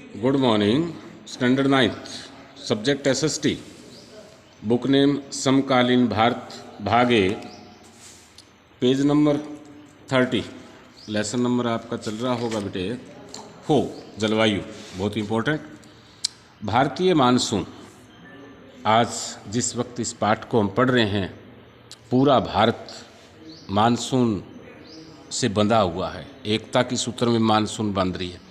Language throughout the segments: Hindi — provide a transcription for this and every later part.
Good morning. Standard 9th, subject SST, book name समकालीन भारत, भागे, पेज नंबर 30। लेसन नंबर आपका चल रहा होगा बेटे हो जलवायु, बहुत इंपॉर्टेंट। भारतीय मानसून, आज जिस वक्त इस पाठ को हम पढ़ रहे हैं, पूरा भारत मानसून से बंधा हुआ है। एकता की सूत्र में मानसून बंध रही है।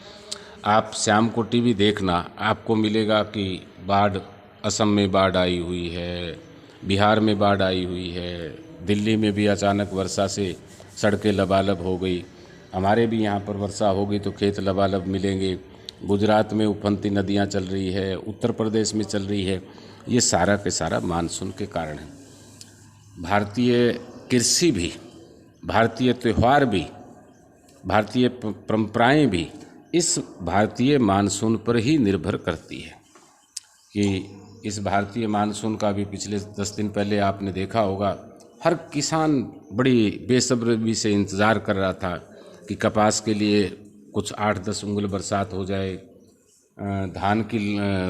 आप शाम को टीवी देखना, आपको मिलेगा कि बाढ़, असम में बाढ़ आई हुई है, बिहार में बाढ़ आई हुई है, दिल्ली में भी अचानक वर्षा से सड़कें लबालब हो गई। हमारे भी यहाँ पर वर्षा होगी तो खेत लबालब मिलेंगे। गुजरात में उफनती नदियाँ चल रही है, उत्तर प्रदेश में चल रही है। ये सारा के सारा मानसून के कारण है। भारतीय कृषि भी, भारतीय त्यौहार भी, भारतीय परंपराएं भी इस भारतीय मानसून पर ही निर्भर करती है। कि इस भारतीय मानसून का भी पिछले 10 दिन पहले आपने देखा होगा, हर किसान बड़ी बेसब्री से इंतज़ार कर रहा था कि कपास के लिए कुछ 8-10 उंगल बरसात हो जाए, धान की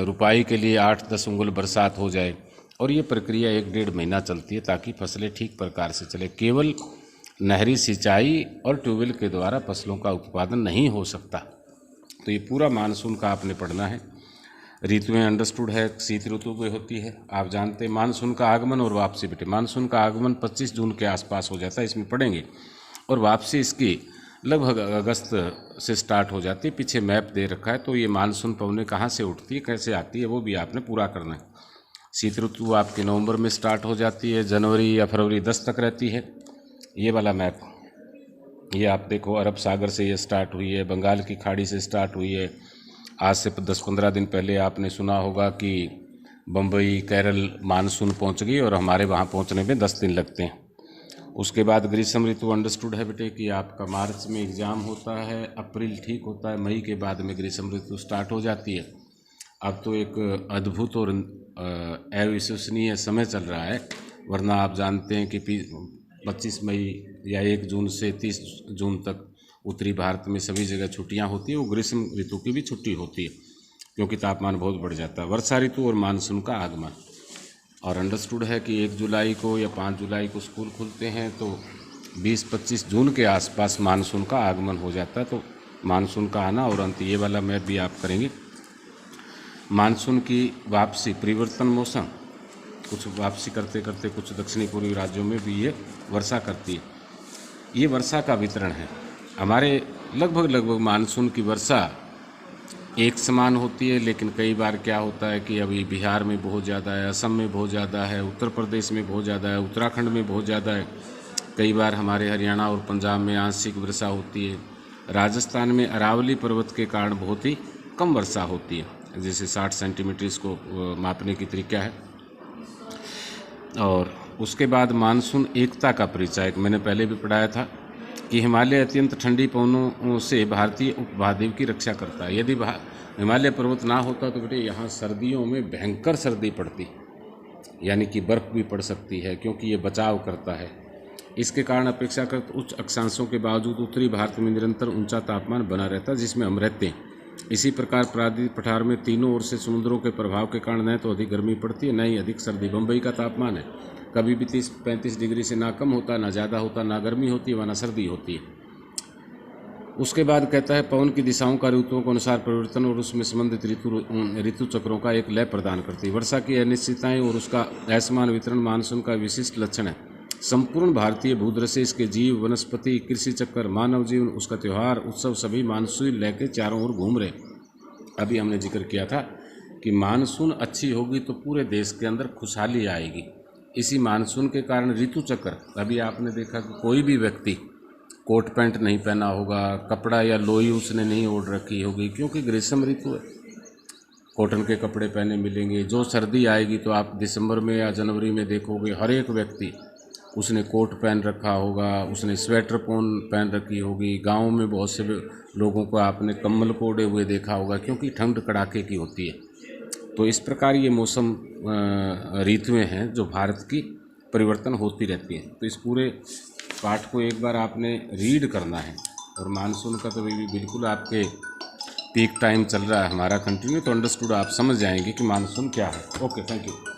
रुपाई के लिए 8-10 उंगल बरसात हो जाए, और ये प्रक्रिया 1-1.5 महीना चलती है ताकि फसलें ठीक प्रकार से चले। केवल नहरी सिंचाई और ट्यूबवेल के द्वारा फसलों का उत्पादन नहीं हो सकता। तो ये पूरा मानसून का आपने पढ़ना है। ऋतुएं अंडरस्टूड है, शीत ऋतु में होती है, आप जानते हैं। मानसून का आगमन और वापसी बेटे, मानसून का आगमन 25 जून के आसपास हो जाता है, इसमें पढ़ेंगे, और वापसी इसकी लगभग अगस्त से स्टार्ट हो जाती है। पीछे मैप दे रखा है, तो ये मानसून पवनें कहाँ से उठती है, कैसे आती है, वो भी आपने पूरा करना है। शीत ऋतु आपके नवंबर में स्टार्ट हो जाती है, जनवरी या फरवरी 10 तक रहती है। ये वाला मैप, ये आप देखो, अरब सागर से ये स्टार्ट हुई है, बंगाल की खाड़ी से स्टार्ट हुई है। आज से 10-15 दिन पहले आपने सुना होगा कि बम्बई, केरल मानसून पहुंच गई, और हमारे वहाँ पहुंचने में 10 दिन लगते हैं। उसके बाद ग्रीष्म ऋतु अंडरस्टूड है बेटे कि आपका मार्च में एग्ज़ाम होता है, अप्रैल ठीक होता है, मई के बाद में ग्रीष्म ऋतु स्टार्ट हो जाती है। अब तो एक अद्भुत और अविश्वसनीय समय चल रहा है, वरना आप जानते हैं कि 25 मई या 1 जून से 30 जून तक उत्तरी भारत में सभी जगह छुट्टियां होती हैं। वो ग्रीष्म ऋतु की भी छुट्टी होती है क्योंकि तापमान बहुत बढ़ जाता है। वर्षा ऋतु और मानसून का आगमन, और अंडरस्टूड है कि 1 जुलाई को या 5 जुलाई को स्कूल खुलते हैं, तो 20-25 जून के आसपास मानसून का आगमन हो जाता है। तो मानसून का आना और अंत, ये वाला मैप भी आप करेंगे। मानसून की वापसी, परिवर्तन मौसम, कुछ वापसी करते करते कुछ दक्षिणी पूर्वी राज्यों में भी ये वर्षा करती है। ये वर्षा का वितरण है। हमारे लगभग मानसून की वर्षा एक समान होती है, लेकिन कई बार क्या होता है कि अभी बिहार में बहुत ज़्यादा है, असम में बहुत ज़्यादा है, उत्तर प्रदेश में बहुत ज़्यादा है, उत्तराखंड में बहुत ज़्यादा है। कई बार हमारे हरियाणा और पंजाब में आंशिक वर्षा होती है। राजस्थान में अरावली पर्वत के कारण बहुत ही कम वर्षा होती है, जैसे 60 सेंटीमीटर इसको मापने की तरीका है। और उसके बाद मानसून एकता का परिचय, मैंने पहले भी पढ़ाया था कि हिमालय अत्यंत ठंडी पवनों से भारतीय उपमहाद्वीप की रक्षा करता है। यदि हिमालय पर्वत ना होता तो बेटे यहाँ सर्दियों में भयंकर सर्दी पड़ती, यानी कि बर्फ़ भी पड़ सकती है, क्योंकि ये बचाव करता है। इसके कारण अपेक्षाकृत उच्च अक्षांशों के बावजूद उत्तरी भारत में निरंतर ऊंचा तापमान बना रहता है, जिसमें हम रहते हैं। इसी प्रकार प्रायद्वीप पठार में तीनों ओर से समुद्रों के प्रभाव के कारण न तो अधिक गर्मी पड़ती है, न ही अधिक सर्दी। बम्बई का तापमान है कभी भी 30-35 डिग्री से ना कम होता, ना ज़्यादा होता, ना गर्मी होती है, वह ना सर्दी होती है। उसके बाद कहता है पवन की दिशाओं का ऋतुओं के अनुसार परिवर्तन और उसमें संबंधित ऋतु चक्रों का एक लय प्रदान करती है। वर्षा की अनिश्चितताएं और उसका असमान वितरण मानसून का विशिष्ट लक्षण है। संपूर्ण भारतीय भूदृश्य, इसके जीव, वनस्पति, कृषि चक्र, मानव जीवन, उसका त्यौहार, उत्सव, सभी मानसून लेके चारों ओर घूम रहे। अभी हमने जिक्र किया था कि मानसून अच्छी होगी तो पूरे देश के अंदर खुशहाली आएगी। इसी मानसून के कारण ऋतु चक्र, अभी आपने देखा कि कोई भी व्यक्ति कोट पैंट नहीं पहना होगा, कपड़ा या लोई उसने नहीं ओढ़ रखी होगी, क्योंकि ग्रीष्म ऋतु है, कॉटन के कपड़े पहने मिलेंगे। जो सर्दी आएगी तो आप दिसंबर में या जनवरी में देखोगे हर एक व्यक्ति उसने कोट पहन रखा होगा, उसने स्वेटर पहन रखी होगी। गाँव में बहुत से लोगों को आपने कम्बल को ओढ़े हुए देखा होगा, क्योंकि ठंड कड़ाके की होती है। तो इस प्रकार ये मौसम ऋतुएं हैं जो भारत की परिवर्तन होती रहती हैं। तो इस पूरे पाठ को एक बार आपने रीड करना है, और मानसून का तो बिल्कुल आपके पीक टाइम चल रहा है हमारा कंटिन्यू, तो अंडरस्टूड आप समझ जाएंगे कि मानसून क्या है। Okay, thank you.